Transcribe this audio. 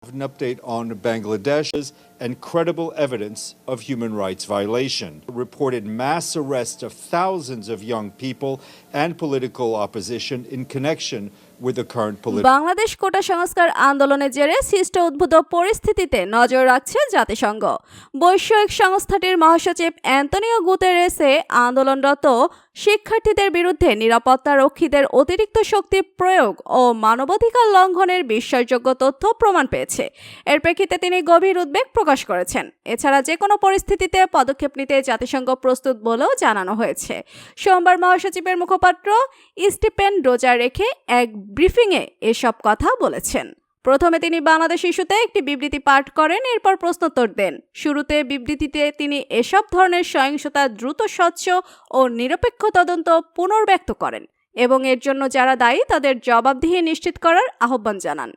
An update on Bangladesh's incredible evidence of human rights violation. Reported mass arrest of thousands of young people and political opposition in connection with the current political. Bangladesh কোটা সংস্কার আন্দোলনের জেরে সৃষ্ট উদ্ভূত পরিস্থিতিতে নজর রাখছে জাতিসংঘ। বৈশ্বিক সংস্থাটির মহাসচিব অ্যান্তনিও গুতেরেসে আন্দোলনরত শিক্ষার্থীদের বিরুদ্ধে নিরাপত্তা রক্ষীদের অতিরিক্ত শক্তি প্রয়োগ ও মানবাধিকার লঙ্ঘনের বিশ্বাসযোগ্য তথ্য প্রমাণ পেয়েছে। এর প্রেক্ষিতে তিনি গভীর উদ্বেগ প্রকাশ করেছেন। এছাড়া যে কোনো পরিস্থিতিতে পদক্ষেপ নিতে জাতিসংঘ প্রস্তুত বলেও জানানো হয়েছে। সোমবার মহাসচিবের মুখপাত্র স্টিফেন ডুজারেকে এক ব্রিফিংয়ে এসব কথা বলেছেন। প্রথমে তিনি বাংলাদেশ ইস্যুতে একটি বিবৃতি পাঠ করেন, এরপর প্রশ্নোত্তর দেন। শুরুতে বিবৃতিতে তিনি এসব ধরনের সহিংসতা দ্রুত, স্বচ্ছ ও নিরপেক্ষ তদন্ত পুনর্ব্যক্ত করেন এবং এর জন্য যারা দায়ী তাদের জবাবদিহি নিশ্চিত করার আহ্বান জানান।